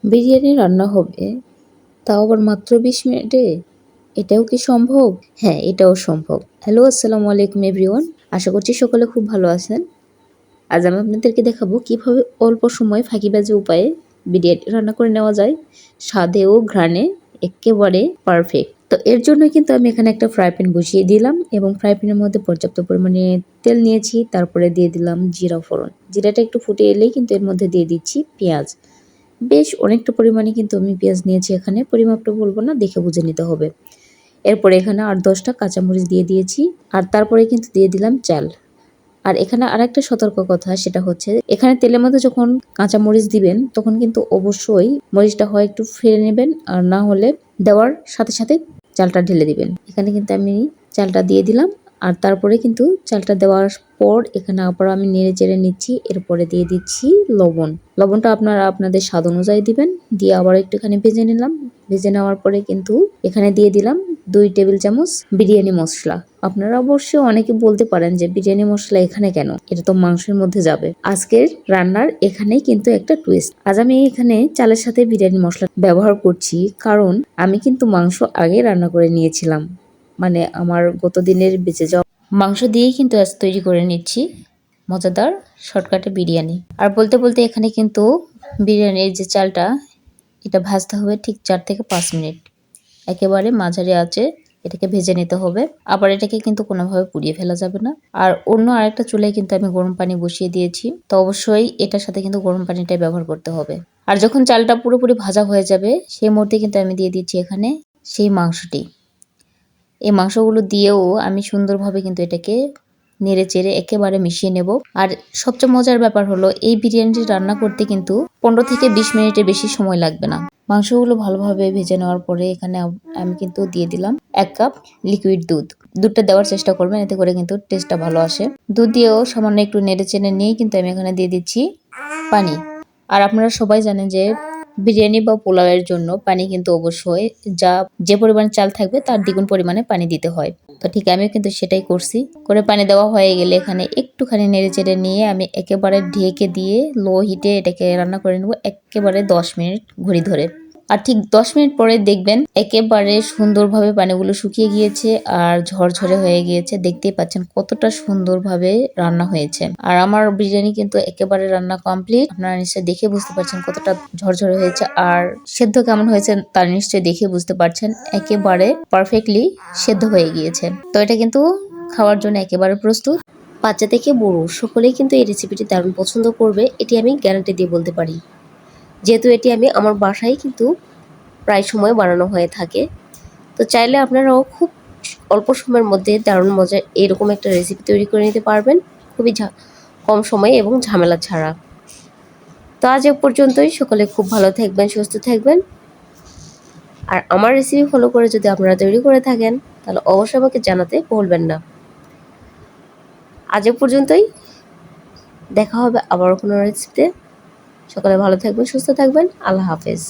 বিরিয়ানি রান্না হবে, তাও আবার মাত্র ২০ মিনিটে। এটাও কি সম্ভব? হ্যাঁ, এটাও সম্ভব। হ্যালো, আসসালামু আলাইকুম এভরিওয়ান। আশা করছি সকলে খুব ভালো আছেন। আজ আমি আপনাদেরকে দেখাবো কিভাবে অল্প সময়ে ফাঁকিবাজি উপায়ে বিরিয়ানি রান্না করে নেওয়া যায়, স্বাদে ও ঘ্রাণে একেবারে পারফেক্ট। তো এর জন্য কিন্তু আমি এখানে একটা ফ্রাই প্যান বসিয়ে দিলাম এবং ফ্রাই প্যানের মধ্যে পর্যাপ্ত পরিমাণে তেল নিয়েছি। তারপরে দিয়ে দিলাম জিরা ফোড়ন। জিরাটা একটু ফুটে এলেই কিন্তু এর মধ্যে দিয়ে দিচ্ছি পেঁয়াজ। বেশ অনেকটা পরিমাণে কিন্তু আমি পেঁয়াজ নিয়েছি এখানে, পরিমাপটা বলবো না, দেখে বুঝে নিতে হবে। এরপরে এখানে ৮-১০টা কাঁচামরিচ দিয়ে দিয়েছি, আর তারপরে কিন্তু দিয়ে দিলাম চাল। আর এখানে আরেকটা সতর্ক কথা, সেটা হচ্ছে এখানে তেলের মধ্যে যখন কাঁচামরিচ দিবেন তখন কিন্তু অবশ্যই মরিচটা হয় একটু ফেলে নেবেন, আর না হলে দেওয়ার সাথে সাথে চালটা ঢেলে দিবেন। এখানে কিন্তু আমি চালটা দিয়ে দিলাম, আর তারপরে কিন্তু চালটা দেওয়ার পর এখানে আবার আমি নেড়ে চেড়ে নিচ্ছি। এরপরে দিয়ে দিচ্ছি লবণ। লবণটা আপনারা আপনাদের স্বাদ অনুযায়ী দিবেন। দিয়ে আবার একটুখানি ভেজে নিলাম। ভেজে নেওয়ার পরে কিন্তু এখানে দিয়ে দিলাম ২ টেবিল চামচ বিরিয়ানি মশলা। আপনারা অবশ্যই অনেকে বলতে পারেন যে বিরিয়ানি মশলা এখানে কেন, এটা তো মাংসের মধ্যে যাবে। আজকের রান্নার এখানেই কিন্তু একটা টুইস্ট। আজ আমি এখানে চালের সাথে বিরিয়ানি মশলা ব্যবহার করছি, কারণ আমি কিন্তু মাংস আগে রান্না করে নিয়েছিলাম। মানে আমার গত দিনের বেঁচে যাওয়া মাংস দিয়েই কিন্তু আজ তৈরি করে নিচ্ছি মজাদার শর্টকাটে বিরিয়ানি। আর বলতে বলতে এখানে কিন্তু বিরিয়ানির যে চালটা, এটা ভাজতে হবে ঠিক ৪ থেকে ৫ মিনিট। একেবারে মাঝারি আঁচে এটাকে ভেজে নিতে হবে। আবার এটাকে কিন্তু কোনোভাবে পুড়িয়ে ফেলা যাবে না। আর অন্য আরেকটা চুলায় কিন্তু আমি গরম পানি বসিয়ে দিয়েছি। তো অবশ্যই এটার সাথে কিন্তু গরম পানিটাই ব্যবহার করতে হবে। আর যখন চালটা পুরোপুরি ভাজা হয়ে যাবে সেই মুহূর্তে কিন্তু আমি দিয়ে দিচ্ছি এখানে সেই মাংসটি। এই মাংসগুলো দিয়েও আমি সুন্দরভাবে কিন্তু এটাকে নেড়ে চেড়ে একেবারে মিশিয়ে নেব। আর সবচেয়ে মজার ব্যাপার হলো, এই বিরিয়ানিটি রান্না করতে কিন্তু ১৫ থেকে ২০ মিনিটের বেশি সময় লাগবে না। মাংসগুলো ভালোভাবে ভেজে নেওয়ার পরে এখানে আমি কিন্তু দিয়ে দিলাম ১ কাপ লিকুইড দুধ। দুধটা দেওয়ার চেষ্টা করবেন, এতে করে কিন্তু টেস্টটা ভালো আসে। দুধ দিয়েও সামান্য একটু নেড়ে চেড়ে নিয়েই কিন্তু আমি এখানে দিয়ে দিচ্ছি পানি। আর আপনারা সবাই জানেন যে বিরিয়ানি বা পোলাওয়ের জন্য পানি কিন্তু অবশ্যই যে পরিমাণ চাল থাকবে তার দ্বিগুণ পরিমাণে পানি দিতে হয়। তো ঠিক আমিও কিন্তু সেটাই করছি। করে পানি দেওয়া হয়ে গেলে এখানে একটুখানি নেড়ে চেড়ে নিয়ে আমি একেবারে ঢেকে দিয়ে লো হিটে এটাকে রান্না করে নেব একেবারে ১০ মিনিট ঘড়ি ধরে। আর ঠিক ১০ মিনিট পরে দেখবেন একেবারে সুন্দরভাবে পানিগুলো শুকিয়ে গিয়েছে আর ঝরঝরে হয়ে গিয়েছে। দেখতেই পাচ্ছেন কতটা সুন্দরভাবে রান্না হয়েছে। আর আমার বিরিয়ানি কিন্তু একেবারে রান্না কমপ্লিট। আপনারা নিশ্চয়ই দেখে বুঝতে পারছেন কতটা ঝরঝরে হয়েছে, আর সেদ্ধ কেমন হয়েছে তার নিশ্চয়ই দেখে বুঝতে পারছেন। একেবারে পারফেক্টলি সেদ্ধ হয়ে গিয়েছে। তো এটা কিন্তু খাওয়ার জন্য একেবারে প্রস্তুত। বাচ্চা থেকে বড় সকলেই কিন্তু এই রেসিপিটি দারুণ পছন্দ করবে, এটি আমি গ্যারান্টি দিয়ে বলতে পারি। যেহেতু এটি আমি আমার বাসায় কিন্তু প্রায় সময় বানানো হয়ে থাকে। তো চাইলে আপনারাও খুব অল্প সময়ের মধ্যে দারুণ মজার এরকম একটা রেসিপি তৈরি করে নিতে পারবেন, খুবই কম সময়ে এবং ঝামেলা ছাড়া। তো আজ এ পর্যন্তই। সকলে খুব ভালো থাকবেন, সুস্থ থাকবেন। আর আমার রেসিপি ফলো করে যদি আপনারা তৈরি করে থাকেন তাহলে অবশ্যই আমাকে জানাতে ভুলবেন না। আজ এ পর্যন্তই, দেখা হবে আবারও কোনো রেসিপিতে। সকলে ভালো থাকবেন, সুস্থ থাকবেন। আল্লাহ হাফেজ।